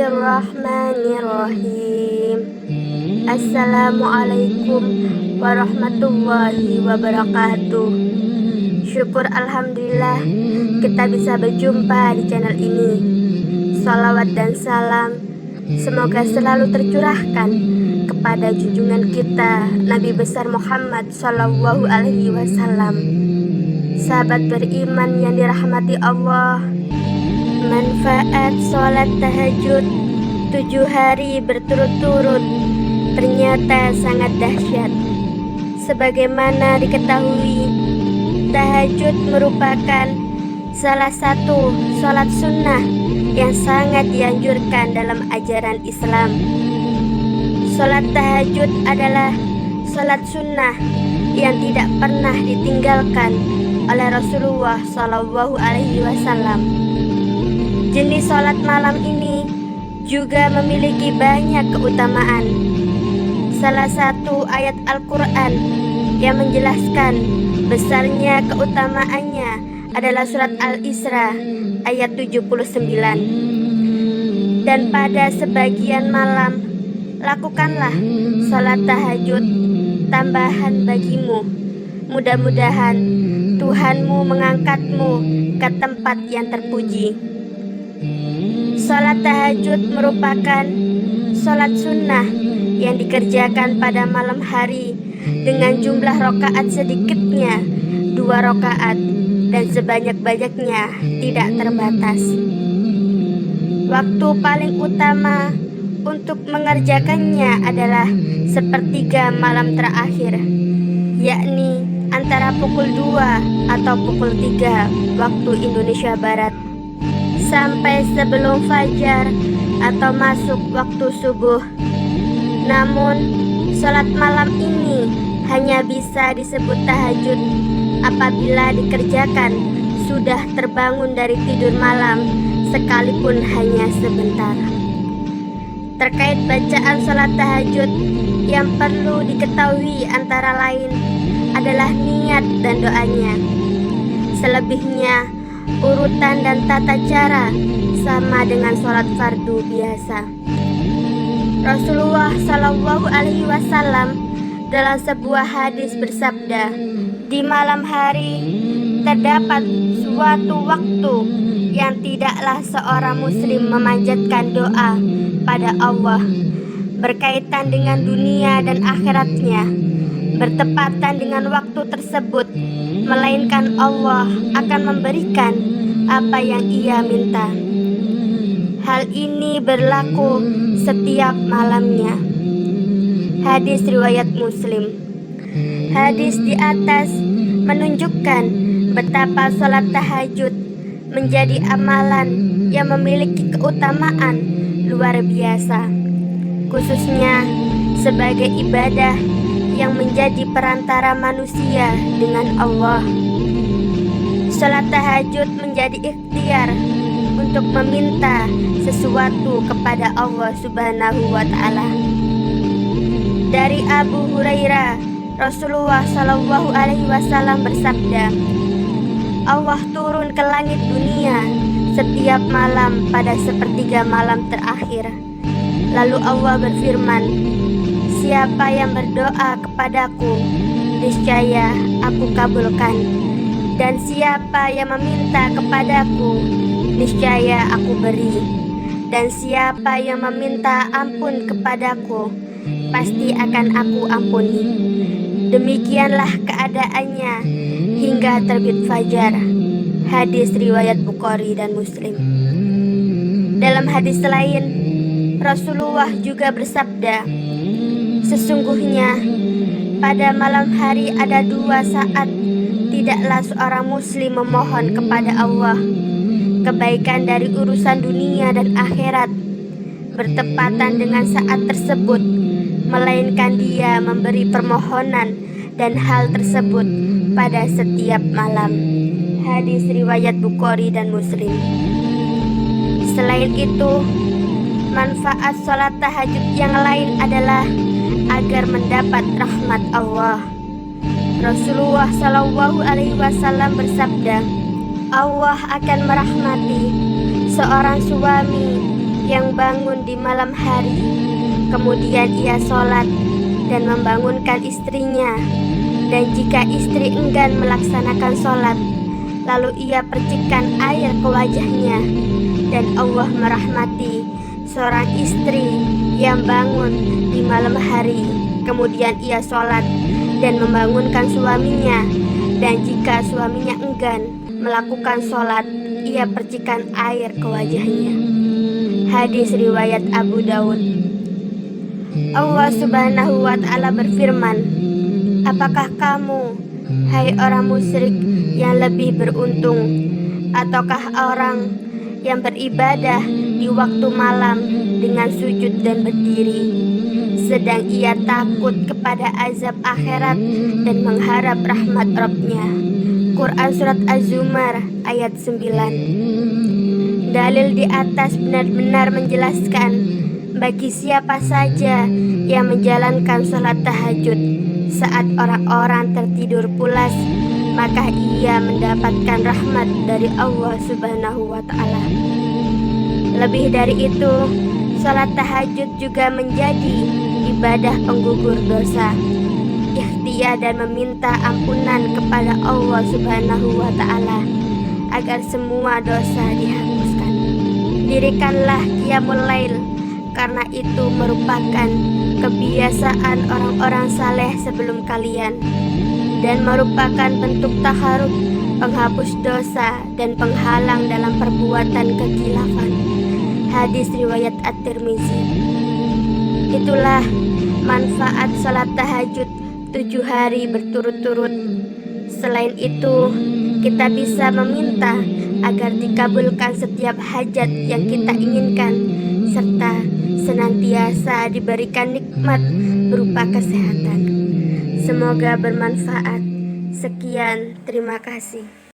Bismillahirrahmanirrahim. Assalamualaikum warahmatullahi wabarakatuh. Syukur alhamdulillah kita bisa berjumpa di channel ini. Salawat dan salam semoga selalu tercurahkan kepada junjungan kita Nabi besar Muhammad Sallallahu Alaihi Wasallam. Sahabat beriman yang dirahmati Allah, manfaat sholat tahajud 7 hari berturut-turut ternyata sangat dahsyat. Sebagaimana diketahui, tahajud merupakan salah satu sholat sunnah yang sangat dianjurkan dalam ajaran Islam. Sholat tahajud adalah sholat sunnah yang tidak pernah ditinggalkan oleh Rasulullah Shallallahu Alaihi Wasallam. Jenis sholat malam ini juga memiliki banyak keutamaan. Salah satu ayat Al-Quran yang menjelaskan besarnya keutamaannya adalah surat Al-Isra ayat 79. Dan pada sebagian malam lakukanlah sholat tahajud tambahan bagimu. Mudah-mudahan Tuhanmu mengangkatmu ke tempat yang terpuji. Sholat tahajud merupakan sholat sunnah yang dikerjakan pada malam hari dengan jumlah rakaat sedikitnya 2 rakaat dan sebanyak-banyaknya tidak terbatas. Waktu paling utama untuk mengerjakannya adalah sepertiga malam terakhir, yakni antara pukul 2 atau pukul 3 waktu Indonesia Barat sampai sebelum fajar atau masuk waktu subuh. Namun, sholat malam ini hanya bisa disebut tahajud apabila dikerjakan sudah terbangun dari tidur malam sekalipun hanya sebentar. Terkait bacaan sholat tahajud yang perlu diketahui antara lain adalah niat dan doanya. Selebihnya, urutan dan tata cara sama dengan sholat fardu biasa. Rasulullah Shallallahu Alaihi Wasallam dalam sebuah hadis bersabda, di malam hari terdapat suatu waktu yang tidaklah seorang muslim memanjatkan doa pada Allah berkaitan dengan dunia dan akhiratnya bertepatan dengan waktu tersebut, melainkan Allah akan memberikan apa yang ia minta. Hal ini berlaku setiap malamnya. Hadis riwayat Muslim. Hadis di atas menunjukkan betapa sholat tahajud menjadi amalan yang memiliki keutamaan luar biasa, khususnya sebagai ibadah yang menjadi perantara manusia dengan Allah. Sholat tahajud menjadi ikhtiar untuk meminta sesuatu kepada Allah Subhanahu wa Ta'ala. Dari Abu Hurairah, Rasulullah Shallallahu Alaihi Wasallam bersabda, Allah turun ke langit dunia setiap malam pada sepertiga malam terakhir. Lalu Allah berfirman, siapa yang berdoa kepadaku, niscaya aku kabulkan. Dan siapa yang meminta kepadaku, niscaya aku beri. Dan siapa yang meminta ampun kepadaku, pasti akan aku ampuni. Demikianlah keadaannya hingga terbit fajar. Hadis riwayat Bukhari dan Muslim. Dalam hadis lain, Rasulullah juga bersabda, sesungguhnya pada malam hari ada 2 saat tidaklah seorang muslim memohon kepada Allah kebaikan dari urusan dunia dan akhirat bertepatan dengan saat tersebut, melainkan dia memberi permohonan dan hal tersebut pada setiap malam. Hadis riwayat Bukhari dan Muslim. Selain itu, manfaat sholat tahajud yang lain adalah agar mendapat rahmat Allah. Rasulullah Shallallahu Alaihi Wasallam bersabda, Allah akan merahmati seorang suami yang bangun di malam hari, kemudian ia sholat dan membangunkan istrinya. Dan jika istri enggan melaksanakan sholat, lalu ia percikan air ke wajahnya. Dan Allah merahmati seorang istri yang bangun di malam hari, kemudian ia sholat dan membangunkan suaminya. Dan jika suaminya enggan melakukan sholat, ia percikan air ke wajahnya. Hadis riwayat Abu Daud. Allah Subhanahu wa Ta'ala berfirman, apakah kamu, hai orang musyrik, yang lebih beruntung, ataukah orang yang beribadah di waktu malam dengan sujud dan berdiri, sedang ia takut kepada azab akhirat dan mengharap rahmat Rabb-Nya? Quran Surat Az-Zumar ayat 9. Dalil di atas benar-benar menjelaskan bagi siapa saja yang menjalankan sholat tahajud saat orang-orang tertidur pulas, maka ia mendapatkan rahmat dari Allah Subhanahu wa Ta'ala. Lebih dari itu, sholat tahajud juga menjadi ibadah penggugur dosa, ikhtiar dan meminta ampunan kepada Allah Subhanahu wa Ta'ala agar semua dosa dihapuskan. Dirikanlah qiyamul lail, karena itu merupakan kebiasaan orang-orang saleh sebelum kalian dan merupakan bentuk taharuk, penghapus dosa dan penghalang dalam perbuatan kekhilafan. Hadis riwayat At-Tirmizi. Itulah manfaat salat tahajud 7 hari berturut-turut. Selain itu, kita bisa meminta agar dikabulkan setiap hajat yang kita inginkan, serta senantiasa diberikan nikmat berupa kesehatan. Semoga bermanfaat. Sekian, terima kasih.